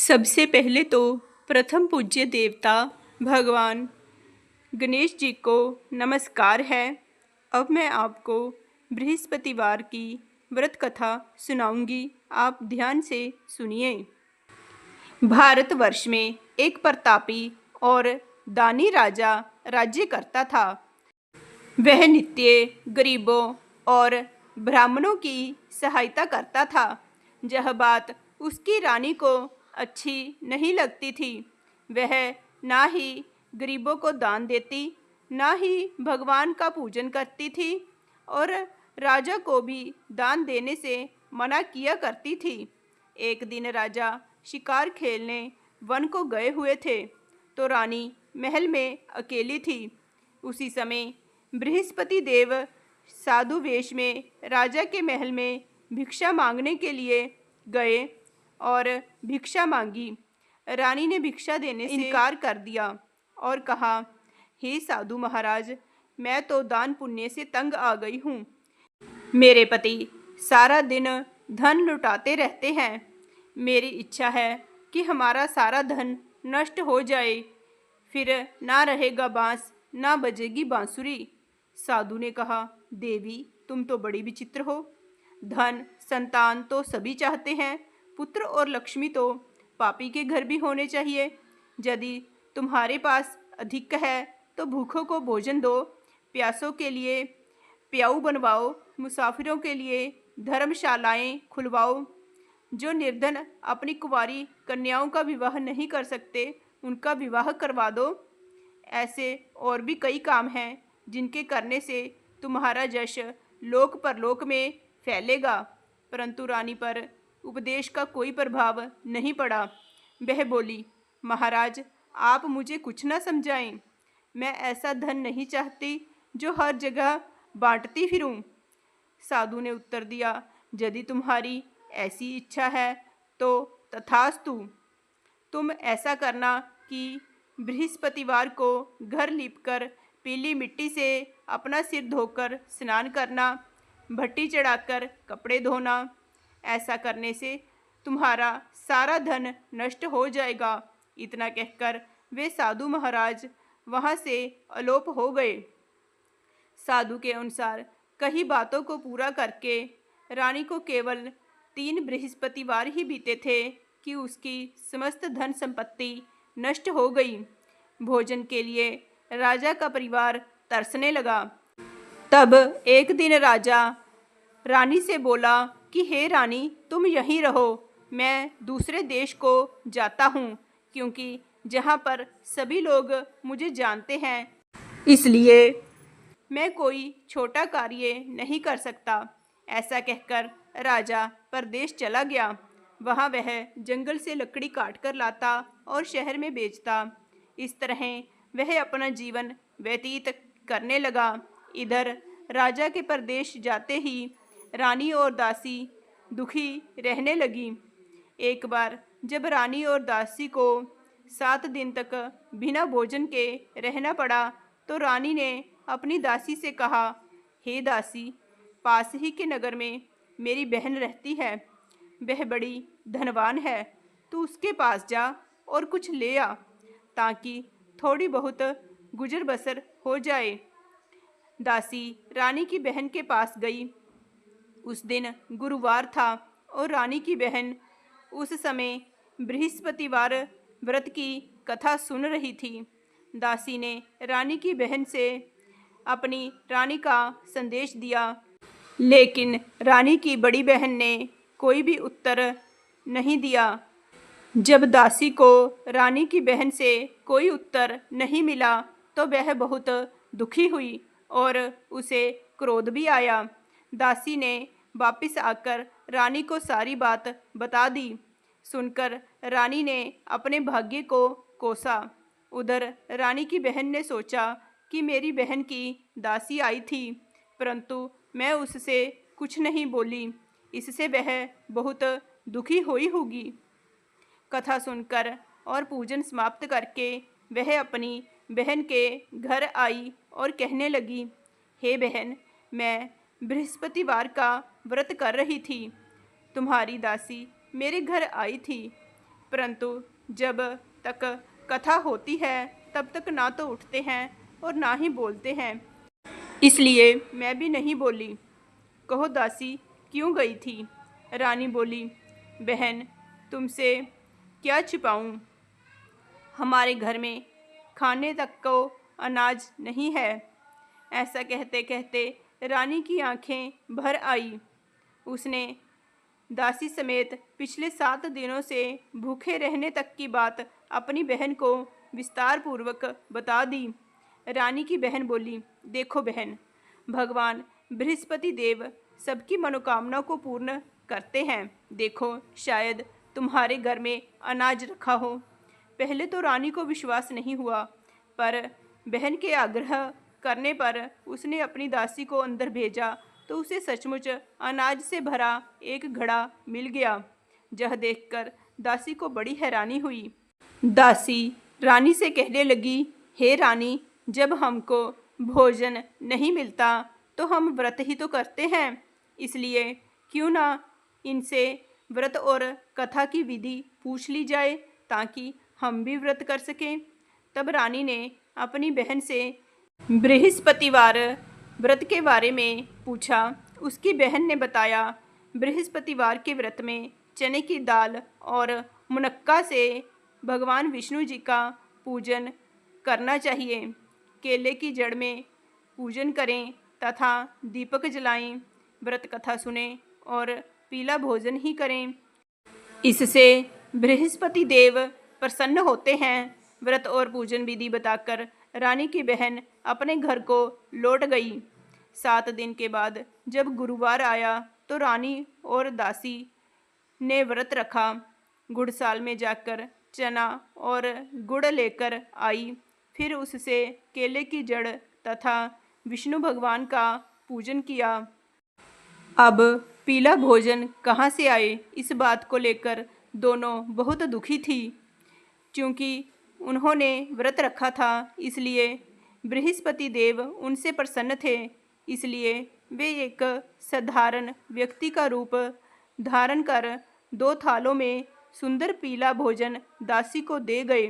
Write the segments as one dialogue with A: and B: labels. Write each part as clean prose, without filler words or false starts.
A: सबसे पहले तो प्रथम पूज्य देवता भगवान गणेश जी को नमस्कार है। अब मैं आपको बृहस्पतिवार की व्रत कथा सुनाऊंगी, आप ध्यान से सुनिए। भारतवर्ष में एक प्रतापी और दानी राजा राज्य करता था। वह नित्य गरीबों और ब्राह्मणों की सहायता करता था। यह बात उसकी रानी को अच्छी नहीं लगती थी। वह ना ही गरीबों को दान देती, ना ही भगवान का पूजन करती थी और राजा को भी दान देने से मना किया करती थी। एक दिन राजा शिकार खेलने वन को गए हुए थे, तो रानी महल में अकेली थी। उसी समय बृहस्पति देव साधु वेश में राजा के महल में भिक्षा मांगने के लिए गए और भिक्षा मांगी। रानी ने भिक्षा देने से इनकार कर दिया और कहा, हे साधु महाराज, मैं तो दान पुण्य से तंग आ गई हूँ। मेरे पति सारा दिन धन लुटाते रहते हैं। मेरी इच्छा है कि हमारा सारा धन नष्ट हो जाए, फिर ना रहेगा बांस, ना बजेगी बांसुरी। साधु ने कहा, देवी, तुम तो बड़ी विचित्र हो। धन संतान तो सभी चाहते हैं, पुत्र और लक्ष्मी तो पापी के घर भी होने चाहिए। यदि तुम्हारे पास अधिक है तो भूखों को भोजन दो, प्यासों के लिए प्याऊ बनवाओ, मुसाफिरों के लिए धर्मशालाएं खुलवाओ। जो निर्धन अपनी कुंवारी कन्याओं का विवाह नहीं कर सकते, उनका विवाह करवा दो। ऐसे और भी कई काम हैं जिनके करने से तुम्हारा यश लोक परलोक में फैलेगा। परंतु रानी पर उपदेश का कोई प्रभाव नहीं पड़ा। वह बोली, महाराज, आप मुझे कुछ न समझाएं। मैं ऐसा धन नहीं चाहती जो हर जगह बांटती फिरूं। साधु ने उत्तर दिया, यदि तुम्हारी ऐसी इच्छा है तो तथास्तु। तुम ऐसा करना कि बृहस्पतिवार को घर लीपकर पीली मिट्टी से अपना सिर धोकर स्नान करना, भट्टी चढ़ाकर कपड़े धोना। ऐसा करने से तुम्हारा सारा धन नष्ट हो जाएगा। इतना कहकर वे साधु महाराज वहाँ से अलोप हो गए। साधु के अनुसार कई बातों को पूरा करके रानी को केवल 3 बृहस्पतिवार ही बीते थे कि उसकी समस्त धन संपत्ति नष्ट हो गई। भोजन के लिए राजा का परिवार तरसने लगा। तब एक दिन राजा रानी से बोला कि हे रानी, तुम यहीं रहो, मैं दूसरे देश को जाता हूँ, क्योंकि जहाँ पर सभी लोग मुझे जानते हैं, इसलिए मैं कोई छोटा कार्य नहीं कर सकता। ऐसा कहकर राजा परदेश चला गया। वहाँ वह जंगल से लकड़ी काट कर लाता और शहर में बेचता। इस तरह वह अपना जीवन व्यतीत करने लगा। इधर राजा के परदेश जाते ही रानी और दासी दुखी रहने लगी। एक बार जब रानी और दासी को 7 दिन तक बिना भोजन के रहना पड़ा, तो रानी ने अपनी दासी से कहा, हे दासी, पास ही के नगर में मेरी बहन रहती है। वह बड़ी धनवान है, तू उसके पास जा और कुछ ले आ, ताकि थोड़ी बहुत गुजर बसर हो जाए। दासी रानी की बहन के पास गई। उस दिन गुरुवार था और रानी की बहन उस समय बृहस्पतिवार व्रत की कथा सुन रही थी। दासी ने रानी की बहन से अपनी रानी का संदेश दिया, लेकिन रानी की बड़ी बहन ने कोई भी उत्तर नहीं दिया। जब दासी को रानी की बहन से कोई उत्तर नहीं मिला तो वह बहुत दुखी हुई और उसे क्रोध भी आया। दासी ने वापस आकर रानी को सारी बात बता दी। सुनकर रानी ने अपने भाग्य को कोसा। उधर रानी की बहन ने सोचा कि मेरी बहन की दासी आई थी, परंतु मैं उससे कुछ नहीं बोली, इससे वह बहुत दुखी हुई होगी। कथा सुनकर और पूजन समाप्त करके वह अपनी बहन के घर आई और कहने लगी, हे बहन, मैं बृहस्पतिवार का व्रत कर रही थी। तुम्हारी दासी मेरे घर आई थी। परंतु जब तक कथा होती है तब तक ना तो उठते हैं और ना ही बोलते हैं, इसलिए मैं भी नहीं बोली। कहो दासी, क्यों गई थी? रानी बोली, बहन, तुमसे क्या छिपाऊं? हमारे घर में खाने तक को अनाज नहीं है। ऐसा कहते कहते रानी की आंखें भर आई। उसने दासी समेत पिछले 7 दिनों से भूखे रहने तक की बात अपनी बहन को विस्तार पूर्वक बता दी। रानी की बहन बोली, देखो बहन, भगवान बृहस्पति देव सबकी मनोकामना को पूर्ण करते हैं। देखो, शायद तुम्हारे घर में अनाज रखा हो। पहले तो रानी को विश्वास नहीं हुआ, पर बहन के आग्रह करने पर उसने अपनी दासी को अंदर भेजा तो उसे सचमुच अनाज से भरा एक घड़ा मिल गया। यह देखकर दासी को बड़ी हैरानी हुई। दासी रानी से कहने लगी, हे रानी, जब हमको भोजन नहीं मिलता तो हम व्रत ही तो करते हैं, इसलिए क्यों ना इनसे व्रत और कथा की विधि पूछ ली जाए ताकि हम भी व्रत कर सकें। तब रानी ने अपनी बहन से बृहस्पतिवार व्रत के बारे में पूछा। उसकी बहन ने बताया, बृहस्पतिवार के व्रत में चने की दाल और मुनक्का से भगवान विष्णु जी का पूजन करना चाहिए। केले की जड़ में पूजन करें तथा दीपक जलाएं, व्रत कथा सुनें और पीला भोजन ही करें। इससे बृहस्पति देव प्रसन्न होते हैं। व्रत और पूजन विधि बताकर रानी की बहन अपने घर को लौट गई। 7 दिन के बाद जब गुरुवार आया तो रानी और दासी ने व्रत रखा। गुड़साल में जाकर चना और गुड़ लेकर आई, फिर उससे केले की जड़ तथा विष्णु भगवान का पूजन किया। अब पीला भोजन कहाँ से आए, इस बात को लेकर दोनों बहुत दुखी थी। क्योंकि उन्होंने व्रत रखा था, इसलिए बृहस्पति देव उनसे प्रसन्न थे। इसलिए वे एक साधारण व्यक्ति का रूप धारण कर 2 थालों में सुंदर पीला भोजन दासी को दे गए।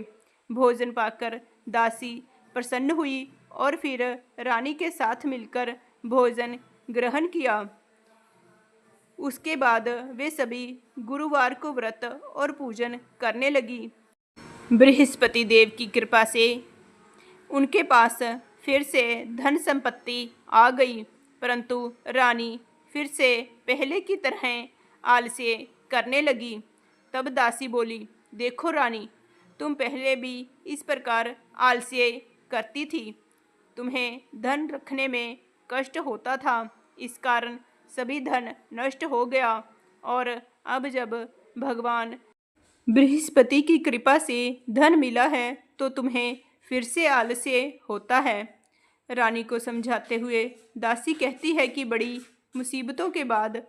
A: भोजन पाकर दासी प्रसन्न हुई और फिर रानी के साथ मिलकर भोजन ग्रहण किया। उसके बाद वे सभी गुरुवार को व्रत और पूजन करने लगी। बृहस्पति देव की कृपा से उनके पास फिर से धन संपत्ति आ गई, परंतु रानी फिर से पहले की तरह आलस्य करने लगी। तब दासी बोली, देखो रानी, तुम पहले भी इस प्रकार आलस्य करती थी। तुम्हें धन रखने में कष्ट होता था, इस कारण सभी धन नष्ट हो गया, और अब जब भगवान बृहस्पति की कृपा से धन मिला है तो तुम्हें फिर से आलस्य होता है। रानी को समझाते हुए दासी कहती है कि बड़ी मुसीबतों के बाद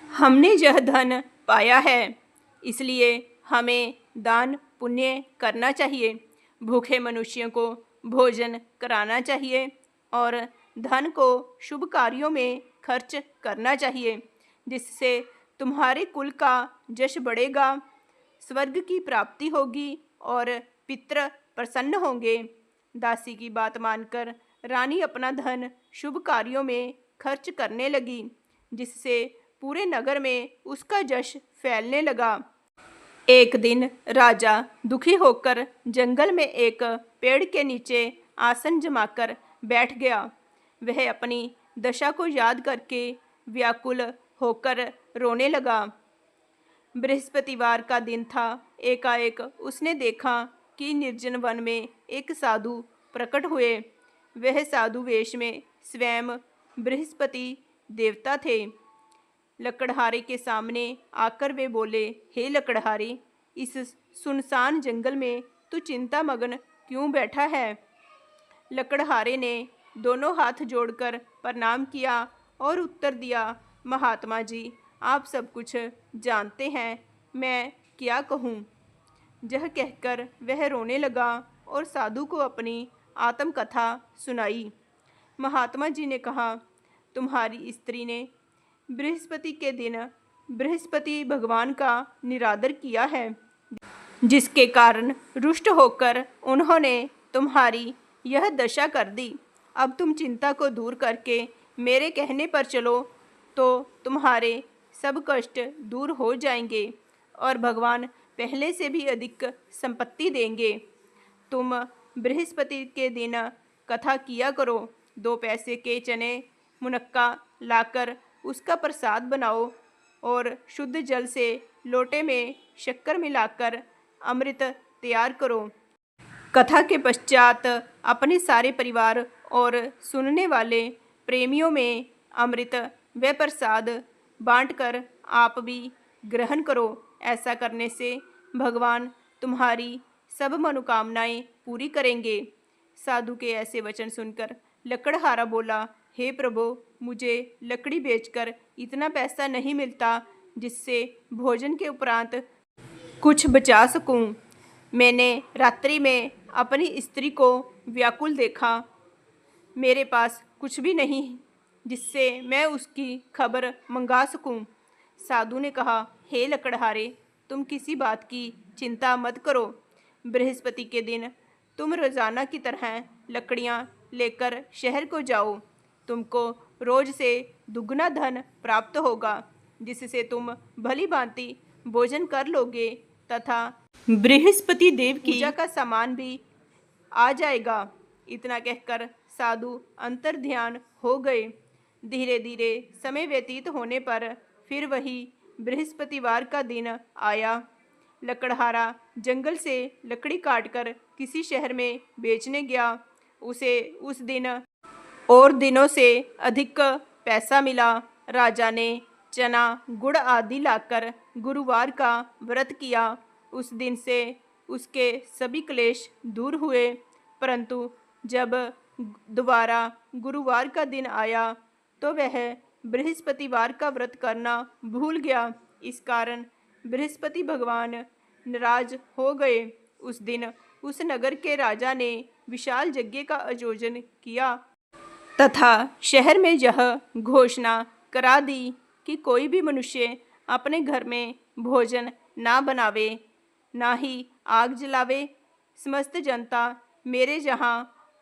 A: हमने यह धन पाया है, इसलिए हमें दान पुण्य करना चाहिए, भूखे मनुष्यों को भोजन कराना चाहिए और धन को शुभ कार्यों में खर्च करना चाहिए, जिससे तुम्हारे कुल का यश बढ़ेगा, स्वर्ग की प्राप्ति होगी और पितृ प्रसन्न होंगे। दासी की बात मानकर रानी अपना धन शुभ कार्यों में खर्च करने लगी, जिससे पूरे नगर में उसका यश फैलने लगा। एक दिन राजा दुखी होकर जंगल में एक पेड़ के नीचे आसन जमाकर बैठ गया। वह अपनी दशा को याद करके व्याकुल होकर रोने लगा। बृहस्पतिवार का दिन था। एकाएक उसने देखा कि निर्जन वन में एक साधु प्रकट हुए। वह साधु वेश में स्वयं बृहस्पति देवता थे। लकड़हारे के सामने आकर वे बोले, हे लकड़हारे, इस सुनसान जंगल में तू चिंता मग्न क्यों बैठा है? लकड़हारे ने दोनों हाथ जोड़कर प्रणाम किया और उत्तर दिया, महात्मा जी, आप सब कुछ जानते हैं, मैं क्या कहूँ? यह कहकर वह रोने लगा और साधु को अपनी आत्मकथा सुनाई। महात्मा जी ने कहा, तुम्हारी स्त्री ने बृहस्पति के दिन बृहस्पति भगवान का निरादर किया है, जिसके कारण रुष्ट होकर उन्होंने तुम्हारी यह दशा कर दी। अब तुम चिंता को दूर करके मेरे कहने पर चलो तो तुम्हारे सब कष्ट दूर हो जाएंगे और भगवान पहले से भी अधिक संपत्ति देंगे। तुम बृहस्पति के दिन कथा किया करो। 2 पैसे के चने मुनक्का लाकर उसका प्रसाद बनाओ और शुद्ध जल से लोटे में शक्कर मिलाकर अमृत तैयार करो। कथा के पश्चात अपने सारे परिवार और सुनने वाले प्रेमियों में अमृत व प्रसाद बांटकर आप भी ग्रहण करो। ऐसा करने से भगवान तुम्हारी सब मनोकामनाएं पूरी करेंगे। साधु के ऐसे वचन सुनकर लकड़हारा बोला, हे प्रभु, मुझे लकड़ी बेचकर इतना पैसा नहीं मिलता जिससे भोजन के उपरांत कुछ बचा सकूं। मैंने रात्रि में अपनी स्त्री को व्याकुल देखा। मेरे पास कुछ भी नहीं जिससे मैं उसकी खबर मंगा सकूं। साधु ने कहा, हे लकड़हारे, तुम किसी बात की चिंता मत करो। बृहस्पति के दिन तुम रोजाना की तरह लकड़ियां लेकर शहर को जाओ। तुमको रोज से दुगना धन प्राप्त होगा, जिससे तुम भली भांति भोजन कर लोगे तथा बृहस्पति देव की पूजा का सामान भी आ जाएगा। इतना कहकर साधु अंतर ध्यान हो गए। धीरे धीरे समय व्यतीत होने पर फिर वही बृहस्पतिवार का दिन आया। लकड़हारा जंगल से लकड़ी काटकर किसी शहर में बेचने गया। उसे उस दिन और दिनों से अधिक पैसा मिला। राजा ने चना गुड़ आदि लाकर गुरुवार का व्रत किया। उस दिन से उसके सभी क्लेश दूर हुए। परंतु जब दोबारा गुरुवार का दिन आया तो वह बृहस्पतिवार का व्रत करना भूल गया। इस कारण बृहस्पति भगवान नाराज हो गए। उस दिन उस नगर के राजा ने विशाल यज्ञ का आयोजन किया तथा शहर में यह घोषणा करा दी कि कोई भी मनुष्य अपने घर में भोजन ना बनावे, ना ही आग जलावे। समस्त जनता मेरे यहाँ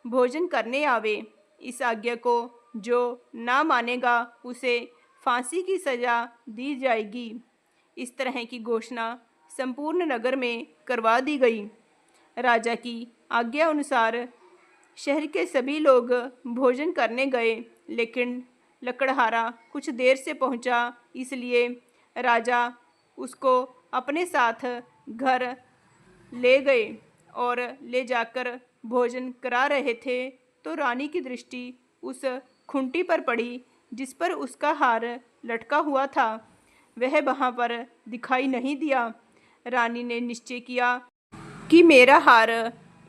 A: भोजन करने आवे। इस आज्ञा को जो ना मानेगा उसे फांसी की सजा दी जाएगी। इस तरह की घोषणा संपूर्ण नगर में करवा दी गई। राजा की आज्ञा अनुसार शहर के सभी लोग भोजन करने गए, लेकिन लकड़हारा कुछ देर से पहुंचा, इसलिए राजा उसको अपने साथ घर ले गए और ले जाकर भोजन करा रहे थे तो रानी की दृष्टि उस खूंटी पर पड़ी जिस पर उसका हार लटका हुआ था। वह वहाँ पर दिखाई नहीं दिया। रानी ने निश्चय किया कि मेरा हार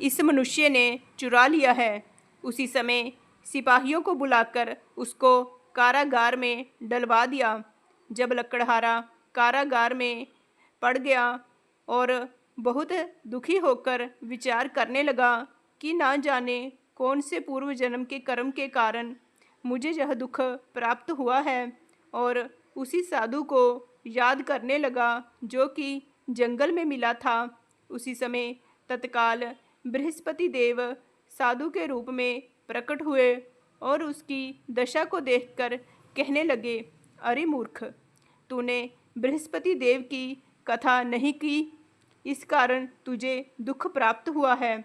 A: इस मनुष्य ने चुरा लिया है। उसी समय सिपाहियों को बुलाकर उसको कारागार में डलवा दिया। जब लकड़हारा कारागार में पड़ गया और बहुत दुखी होकर विचार करने लगा कि ना जाने कौन से पूर्व जन्म के कर्म के कारण मुझे यह दुख प्राप्त हुआ है, और उसी साधु को याद करने लगा जो कि जंगल में मिला था। उसी समय तत्काल बृहस्पति देव साधु के रूप में प्रकट हुए और उसकी दशा को देखकर कहने लगे, अरे मूर्ख, तूने बृहस्पति देव की कथा नहीं की, इस कारण तुझे दुख प्राप्त हुआ है।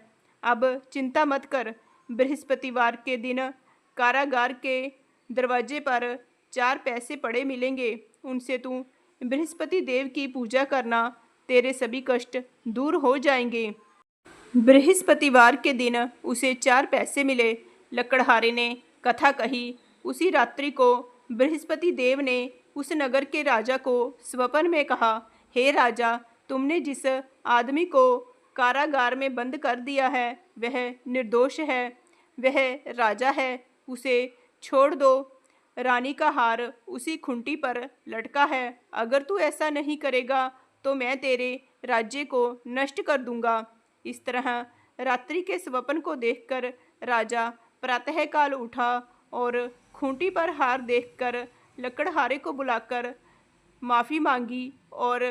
A: अब चिंता मत कर। बृहस्पतिवार के दिन कारागार के दरवाजे पर 4 पैसे पड़े मिलेंगे। उनसे तू बृहस्पति देव की पूजा करना, तेरे सभी कष्ट दूर हो जाएंगे। बृहस्पतिवार के दिन उसे 4 पैसे मिले। लकड़हारे ने कथा कही। उसी रात्रि को बृहस्पति देव ने उस नगर के राजा को स्वप्न में कहा, हे राजा, तुमने जिस आदमी को कारागार में बंद कर दिया है वह निर्दोष है, वह राजा है, उसे छोड़ दो। रानी का हार उसी खूंटी पर लटका है। अगर तू ऐसा नहीं करेगा तो मैं तेरे राज्य को नष्ट कर दूंगा। इस तरह रात्रि के स्वप्न को देखकर राजा प्रातःकाल उठा और खूंटी पर हार देखकर लकड़हारे को बुलाकर माफ़ी मांगी और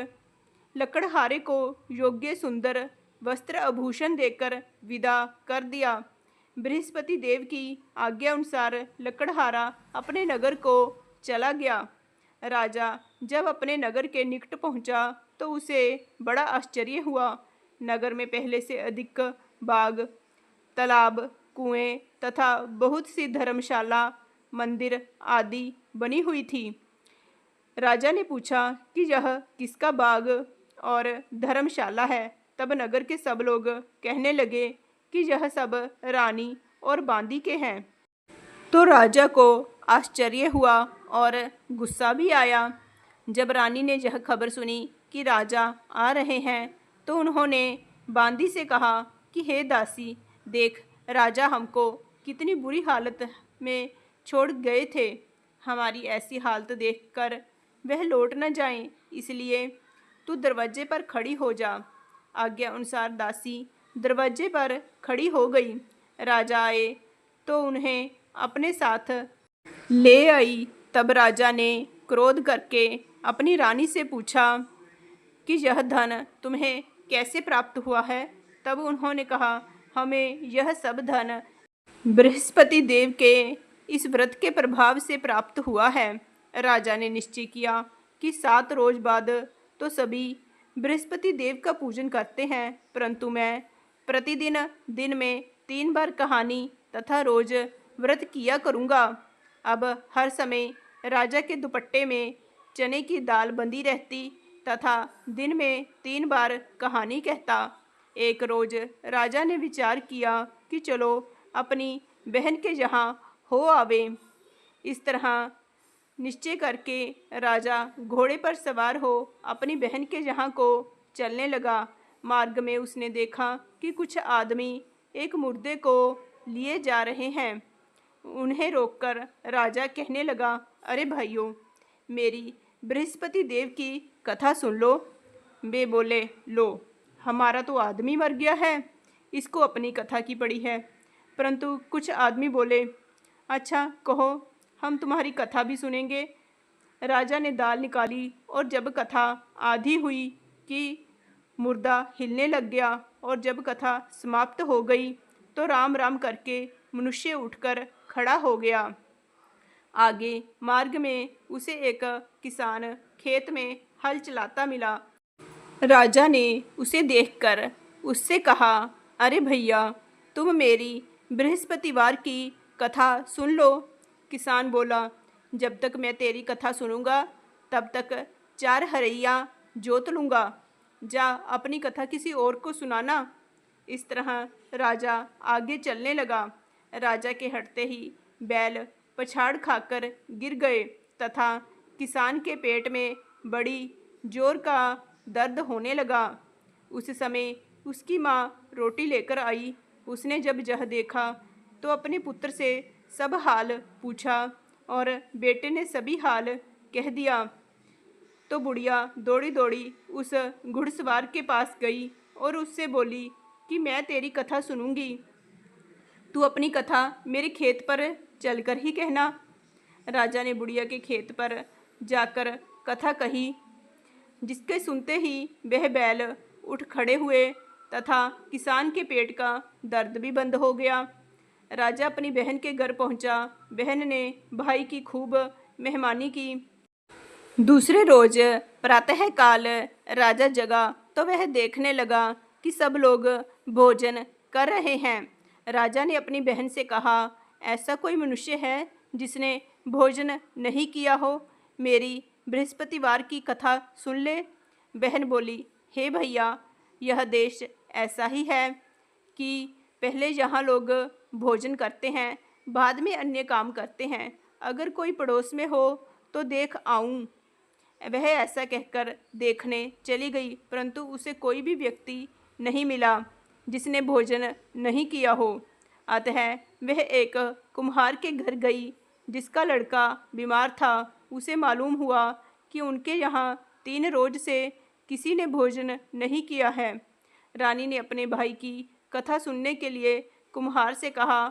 A: लकड़हारे को योग्य सुंदर वस्त्र आभूषण देकर विदा कर दिया। बृहस्पति देव की आज्ञा अनुसार लकड़हारा अपने नगर को चला गया। राजा जब अपने नगर के निकट पहुंचा तो उसे बड़ा आश्चर्य हुआ। नगर में पहले से अधिक बाग, तालाब, कुएं तथा बहुत सी धर्मशाला, मंदिर आदि बनी हुई थी। राजा ने पूछा कि यह किसका बाग और धर्मशाला है। तब नगर के सब लोग कहने लगे कि यह सब रानी और बांदी के हैं। तो राजा को आश्चर्य हुआ और गुस्सा भी आया। जब रानी ने यह खबर सुनी कि राजा आ रहे हैं तो उन्होंने बांदी से कहा कि हे दासी, देख राजा हमको कितनी बुरी हालत में छोड़ गए थे। हमारी ऐसी हालत देखकर वह लौट न जाएं, इसलिए तू दरवाजे पर खड़ी हो जा। आज्ञा अनुसार दासी दरवाजे पर खड़ी हो गई। राजा आए तो उन्हें अपने साथ ले आई। तब राजा ने क्रोध करके अपनी रानी से पूछा कि यह धन तुम्हें कैसे प्राप्त हुआ है। तब उन्होंने कहा, हमें यह सब धन बृहस्पति देव के इस व्रत के प्रभाव से प्राप्त हुआ है। राजा ने निश्चय किया कि 7 रोज बाद तो सभी बृहस्पति देव का पूजन करते हैं, परंतु मैं प्रतिदिन दिन में 3 बार कहानी तथा रोज व्रत किया करूँगा। अब हर समय राजा के दुपट्टे में चने की दाल बंधी रहती तथा दिन में 3 बार कहानी कहता। एक रोज राजा ने विचार किया कि चलो अपनी बहन के यहाँ हो आवे। इस तरह निश्चय करके राजा घोड़े पर सवार हो अपनी बहन के यहाँ को चलने लगा। मार्ग में उसने देखा कि कुछ आदमी एक मुर्दे को लिए जा रहे हैं। उन्हें रोककर राजा कहने लगा, अरे भाइयों, मेरी बृहस्पति देव की कथा सुन लो। वे बोले, लो, हमारा तो आदमी मर गया है, इसको अपनी कथा की पड़ी है। परंतु कुछ आदमी बोले, अच्छा कहो, हम तुम्हारी कथा भी सुनेंगे। राजा ने दाल निकाली और जब कथा आधी हुई कि मुर्दा हिलने लग गया और जब कथा समाप्त हो गई तो राम राम करके मनुष्य उठकर खड़ा हो गया। आगे मार्ग में उसे एक किसान खेत में हल चलाता मिला। राजा ने उसे देखकर उससे कहा, अरे भैया, तुम मेरी बृहस्पतिवार की कथा सुन लो। किसान बोला, जब तक मैं तेरी कथा सुनूंगा तब तक 4 हरैया जोत लूँगा। जा अपनी कथा किसी और को सुनाना। इस तरह राजा आगे चलने लगा। राजा के हटते ही बैल पछाड़ खाकर गिर गए तथा किसान के पेट में बड़ी जोर का दर्द होने लगा। उस समय उसकी माँ रोटी लेकर आई। उसने जब यह देखा तो अपने पुत्र से सब हाल पूछा और बेटे ने सभी हाल कह दिया। तो बुढ़िया दौड़ी दौड़ी उस घुड़सवार के पास गई और उससे बोली कि मैं तेरी कथा सुनूंगी, तू अपनी कथा मेरे खेत पर चलकर ही कहना। राजा ने बुढ़िया के खेत पर जाकर कथा कही, जिसके सुनते ही वह बैल उठ खड़े हुए तथा किसान के पेट का दर्द भी बंद हो गया। राजा अपनी बहन के घर पहुंचा। बहन ने भाई की खूब मेहमानी की। दूसरे रोज प्रातःकाल राजा जगा तो वह देखने लगा कि सब लोग भोजन कर रहे हैं। राजा ने अपनी बहन से कहा, ऐसा कोई मनुष्य है जिसने भोजन नहीं किया हो? मेरी बृहस्पतिवार की कथा सुन ले। बहन बोली, हे भैया, यह देश ऐसा ही है कि पहले यहाँ लोग भोजन करते हैं, बाद में अन्य काम करते हैं। अगर कोई पड़ोस में हो तो देख आऊँ। वह ऐसा कहकर देखने चली गई, परंतु उसे कोई भी व्यक्ति नहीं मिला जिसने भोजन नहीं किया हो। अतः वह एक कुम्हार के घर गई जिसका लड़का बीमार था। उसे मालूम हुआ कि उनके यहाँ 3 रोज से किसी ने भोजन नहीं किया है। रानी ने अपने भाई की कथा सुनने के लिए कुम्हार से कहा।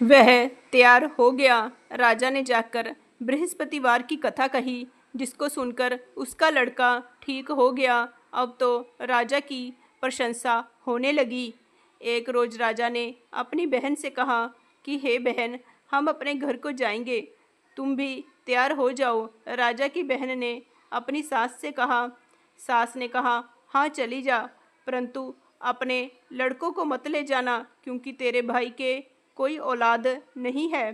A: वह तैयार हो गया। राजा ने जाकर बृहस्पतिवार की कथा कही, जिसको सुनकर उसका लड़का ठीक हो गया अब तो राजा की प्रशंसा होने लगी। एक रोज राजा ने अपनी बहन से कहा कि हे बहन, हम अपने घर को जाएंगे, तुम भी तैयार हो जाओ। राजा की बहन ने अपनी सास से कहा। सास ने कहा, हाँ चली जा, परंतु अपने लड़कों को मत ले जाना, क्योंकि तेरे भाई के कोई औलाद नहीं है।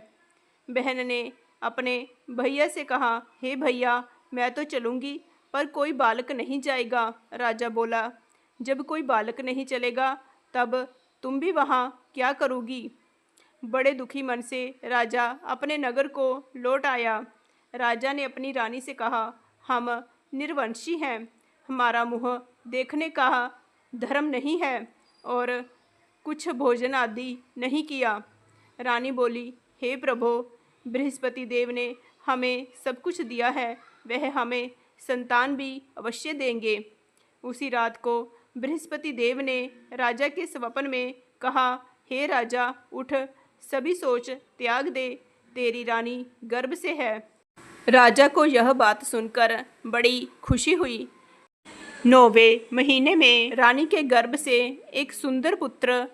A: बहन ने अपने भैया से कहा, हे भैया, मैं तो चलूँगी, पर कोई बालक नहीं जाएगा। राजा बोला, जब कोई बालक नहीं चलेगा तब तुम भी वहाँ क्या करोगी? बड़े दुखी मन से राजा अपने नगर को लौट आया। राजा ने अपनी रानी से कहा, हम निर्वंशी हैं, हमारा मुँह देखने का धर्म नहीं है और कुछ भोजन आदि नहीं किया। रानी बोली, हे प्रभु, बृहस्पति देव ने हमें सब कुछ दिया है, वह हमें संतान भी अवश्य देंगे। उसी रात को बृहस्पति देव ने राजा के स्वप्न में कहा, हे राजा, उठ, सभी सोच त्याग दे, तेरी रानी गर्भ से है। राजा को यह बात सुनकर बड़ी खुशी हुई। 9वें महीने में रानी के गर्भ से एक सुंदर पुत्र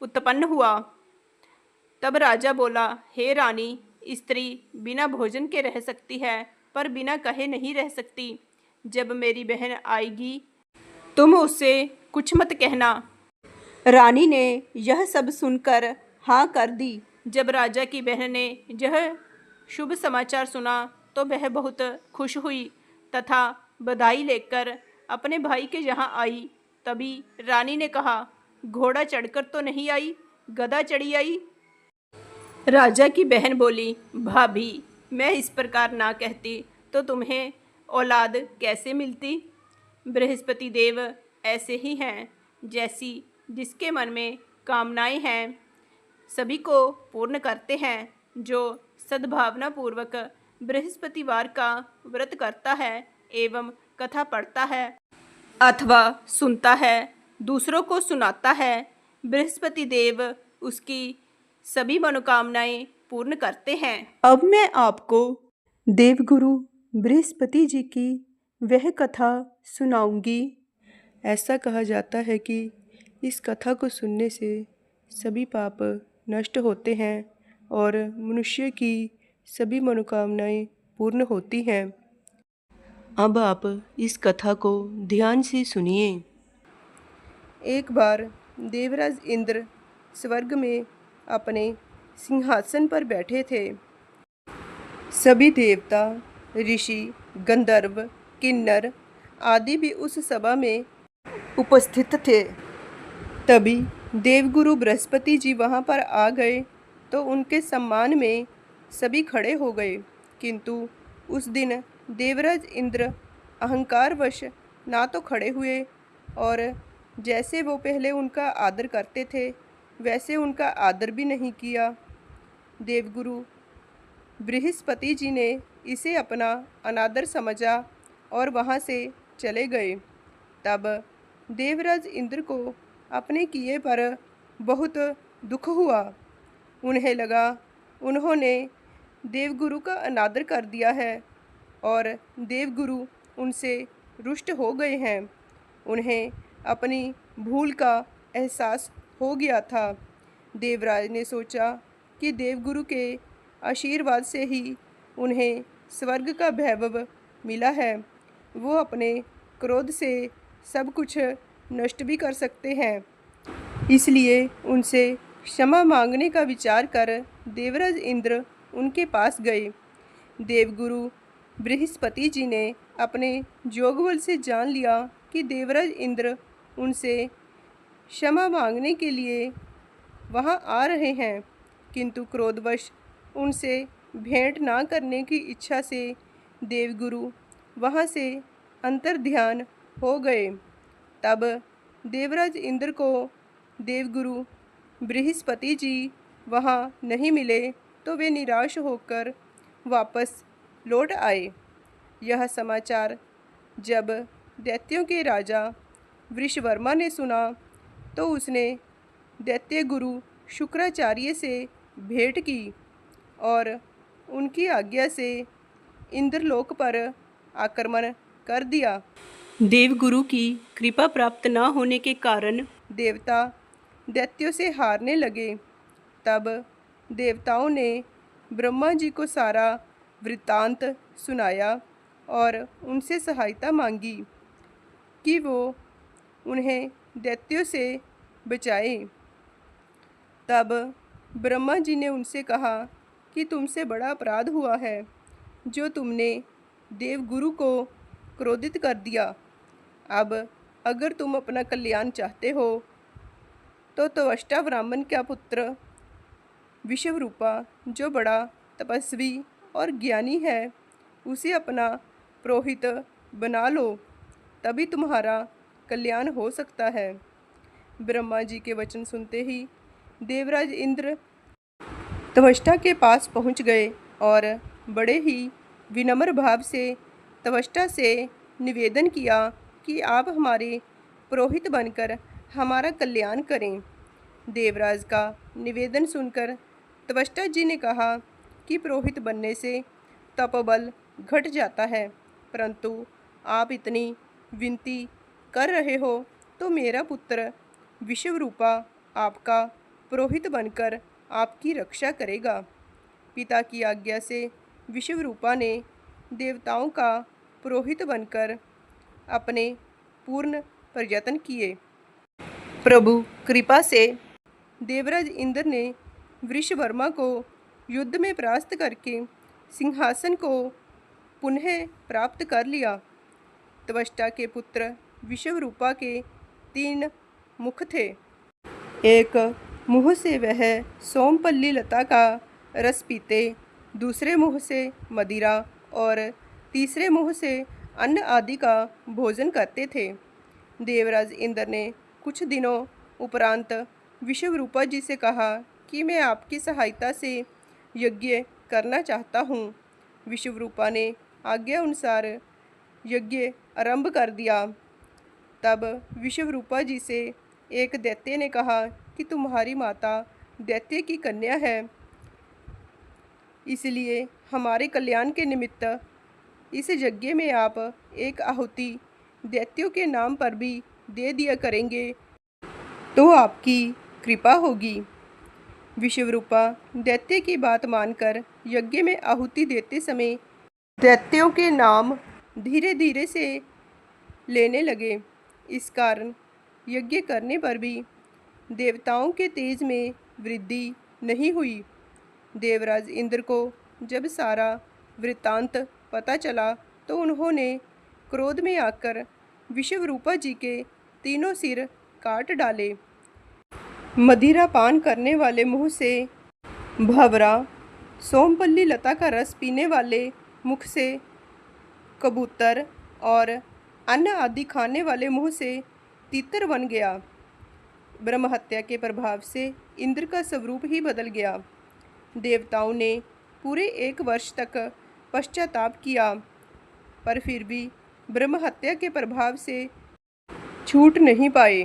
A: उत्पन्न हुआ। तब राजा बोला, हे रानी, स्त्री बिना भोजन के रह सकती है, पर बिना कहे नहीं रह सकती। जब मेरी बहन आएगी तुम उससे कुछ मत कहना। रानी ने यह सब सुनकर हाँ कर दी। जब राजा की बहन ने यह शुभ समाचार सुना तो वह बहुत खुश हुई तथा बधाई लेकर अपने भाई के यहाँ आई। तभी रानी ने कहा, घोड़ा चढ़कर तो नहीं आई, गधा चढ़ी आई। राजा की बहन बोली, भाभी, मैं इस प्रकार ना कहती तो तुम्हें औलाद कैसे मिलती? बृहस्पति देव ऐसे ही हैं, जैसी जिसके मन में कामनाएं हैं सभी को पूर्ण करते हैं। जो सद्भावना पूर्वक बृहस्पतिवार का व्रत करता है एवं कथा पढ़ता है अथवा सुनता है, दूसरों को सुनाता है, बृहस्पति देव उसकी सभी मनोकामनाएं पूर्ण करते हैं।
B: अब मैं आपको देवगुरु बृहस्पति जी की वह कथा सुनाऊंगी। ऐसा कहा जाता है कि इस कथा को सुनने से सभी पाप नष्ट होते हैं और मनुष्य की सभी मनोकामनाएं पूर्ण होती हैं। अब आप इस कथा को ध्यान से सुनिए। एक बार देवराज इंद्र स्वर्ग में अपने सिंहासन पर बैठे थे। सभी देवता, ऋषि, गंधर्व, किन्नर आदि भी उस सभा में उपस्थित थे। तभी देवगुरु बृहस्पति जी वहाँ पर आ गए तो उनके सम्मान में सभी खड़े हो गए। किंतु उस दिन देवराज इंद्र अहंकारवश ना तो खड़े हुए और जैसे वो पहले उनका आदर करते थे वैसे उनका आदर भी नहीं किया। देवगुरु बृहस्पति जी ने इसे अपना अनादर समझा और वहाँ से चले गए। तब देवराज इंद्र को अपने किए पर बहुत दुख हुआ। उन्हें लगा उन्होंने देवगुरु का अनादर कर दिया है और देवगुरु उनसे रुष्ट हो गए हैं। उन्हें अपनी भूल का एहसास हो गया था। देवराज ने सोचा कि देवगुरु के आशीर्वाद से ही उन्हें स्वर्ग का वैभव मिला है, वो अपने क्रोध से सब कुछ नष्ट भी कर सकते हैं। इसलिए उनसे क्षमा मांगने का विचार कर देवराज इंद्र उनके पास गए। देवगुरु बृहस्पति जी ने अपने जोगबल से जान लिया कि देवराज इंद्र उनसे क्षमा मांगने के लिए वहां आ रहे हैं, किंतु क्रोधवश उनसे भेंट ना करने की इच्छा से देवगुरु वहां से अंतर्ध्यान हो गए। तब देवराज इंद्र को देवगुरु बृहस्पति जी वहां नहीं मिले तो वे निराश होकर वापस लौट आए। यह समाचार जब दैत्यों के राजा वृषवर्मा ने सुना तो उसने दैत्य गुरु शुक्राचार्य से भेंट की और उनकी आज्ञा से इंद्रलोक पर आक्रमण कर दिया। देवगुरु की कृपा प्राप्त न होने के कारण देवता दैत्यों से हारने लगे। तब देवताओं ने ब्रह्मा जी को सारा वृत्तांत सुनाया और उनसे सहायता मांगी कि वो उन्हें दैत्यों से बचाएं। तब ब्रह्मा जी ने उनसे कहा कि तुमसे बड़ा अपराध हुआ है जो तुमने देवगुरु को क्रोधित कर दिया। अब अगर तुम अपना कल्याण चाहते हो तो त्वष्टा ब्राह्मण का पुत्र विश्वरूपा जो बड़ा तपस्वी और ज्ञानी है उसे अपना पुरोहित बना लो, तभी तुम्हारा कल्याण हो सकता है। ब्रह्मा जी के वचन सुनते ही देवराज इंद्र त्वष्टा के पास पहुंच गए और बड़े ही विनम्र भाव से त्वष्टा से निवेदन किया कि आप हमारे पुरोहित बनकर हमारा कल्याण करें। देवराज का निवेदन सुनकर त्वष्टा जी ने कहा कि पुरोहित बनने से तपोबल घट जाता है, परंतु आप इतनी विनती कर रहे हो तो मेरा पुत्र विश्वरूपा आपका पुरोहित बनकर आपकी रक्षा करेगा। पिता की आज्ञा से विश्वरूपा ने देवताओं का पुरोहित बनकर अपने पूर्ण प्रयत्न किए। प्रभु कृपा से देवराज इंद्र ने वृषवर्मा को युद्ध में परास्त करके सिंहासन को पुनः प्राप्त कर लिया। त्वष्टा के पुत्र विश्वरूपा के 3 मुख थे। एक मुँह से वह सोमपल्ली लता का रस पीते, दूसरे मुँह से मदिरा और तीसरे मुँह से अन्न आदि का भोजन करते थे। देवराज इंद्र ने कुछ दिनों उपरांत विश्वरूपा जी से कहा कि मैं आपकी सहायता से यज्ञ करना चाहता हूँ। विश्वरूपा ने आज्ञा अनुसार यज्ञ आरंभ कर दिया। तब विश्वरूपा जी से एक दैत्य ने कहा कि तुम्हारी माता दैत्य की कन्या है, इसलिए हमारे कल्याण के निमित्त इस यज्ञ में आप एक आहुति दैत्यों के नाम पर भी दे दिया करेंगे तो आपकी कृपा होगी। विश्वरूपा दैत्य की बात मानकर यज्ञ में आहुति देते समय दैत्यों के नाम धीरे धीरे से लेने लगे। इस कारण यज्ञ करने पर भी देवताओं के तेज में वृद्धि नहीं हुई। देवराज इंद्र को जब सारा वृत्तांत पता चला तो उन्होंने क्रोध में आकर विश्वरूपा जी के 3 सिर काट डाले। मदिरा पान करने वाले मुंह से भंवरा, सोमपल्ली लता का रस पीने वाले मुख से कबूतर और अन्न आदि खाने वाले मुंह से तीतर बन गया। ब्रह्म हत्या के प्रभाव से इंद्र का स्वरूप ही बदल गया। देवताओं ने पूरे 1 वर्ष तक पश्चाताप किया, पर फिर भी ब्रह्म हत्या के प्रभाव से छूट नहीं पाए।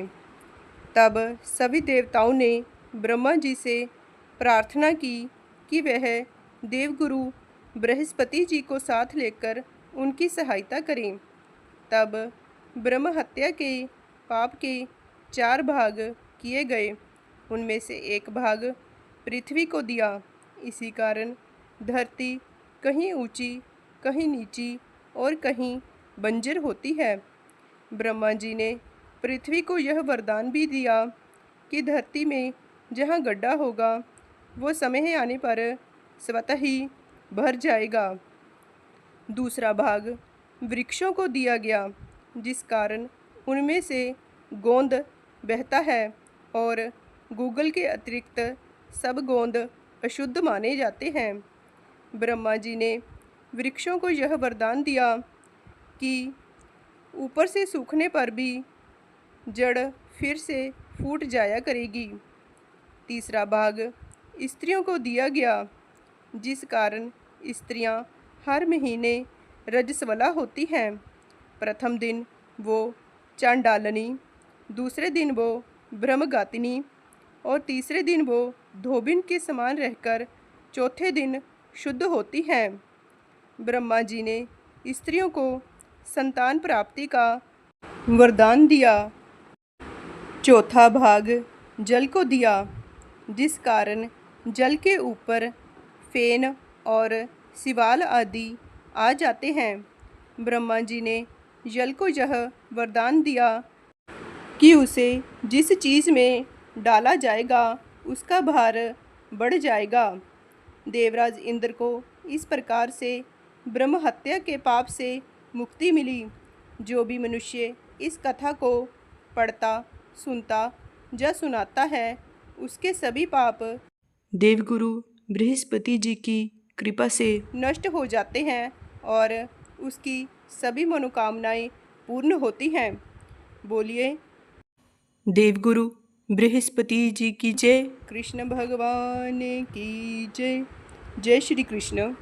B: तब सभी देवताओं ने ब्रह्मा जी से प्रार्थना की कि वह देवगुरु बृहस्पति जी को साथ लेकर उनकी सहायता करें। तब ब्रह्म हत्या के पाप के 4 भाग किए गए, उनमें से 1 भाग पृथ्वी को दिया। इसी कारण धरती कहीं ऊंची, कहीं नीची और कहीं बंजर होती है। ब्रह्मा जी ने पृथ्वी को यह वरदान भी दिया कि धरती में जहाँ गड्ढा होगा वो समय आने पर स्वतः ही भर जाएगा। दूसरा भाग वृक्षों को दिया गया, जिस कारण उनमें से गोंद बहता है और गूगल के अतिरिक्त सब गोंद अशुद्ध माने जाते हैं। ब्रह्मा जी ने वृक्षों को यह वरदान दिया कि ऊपर से सूखने पर भी जड़ फिर से फूट जाया करेगी। तीसरा भाग स्त्रियों को दिया गया, जिस कारण स्त्रियां हर महीने रजस्वला होती हैं। प्रथम दिन वो चांडालनी, दूसरे दिन वो ब्रह्मगातिनी और तीसरे दिन वो धोबिन के समान रहकर चौथे दिन शुद्ध होती हैं। ब्रह्मा जी ने स्त्रियों को संतान प्राप्ति का वरदान दिया। चौथा भाग जल को दिया, जिस कारण जल के ऊपर फेन और शिवाल आदि आ जाते हैं। ब्रह्मा जी ने जल को यह वरदान दिया कि उसे जिस चीज़ में डाला जाएगा उसका भार बढ़ जाएगा। देवराज इंद्र को इस प्रकार से ब्रह्म हत्या के पाप से मुक्ति मिली। जो भी मनुष्य इस कथा को पढ़ता, सुनता या सुनाता है, उसके सभी पाप देवगुरु बृहस्पति जी की कृपा से नष्ट हो जाते हैं और उसकी सभी मनोकामनाएं पूर्ण होती हैं। बोलिए देवगुरु बृहस्पति जी की जय। कृष्ण भगवान की जय। जय श्री कृष्ण।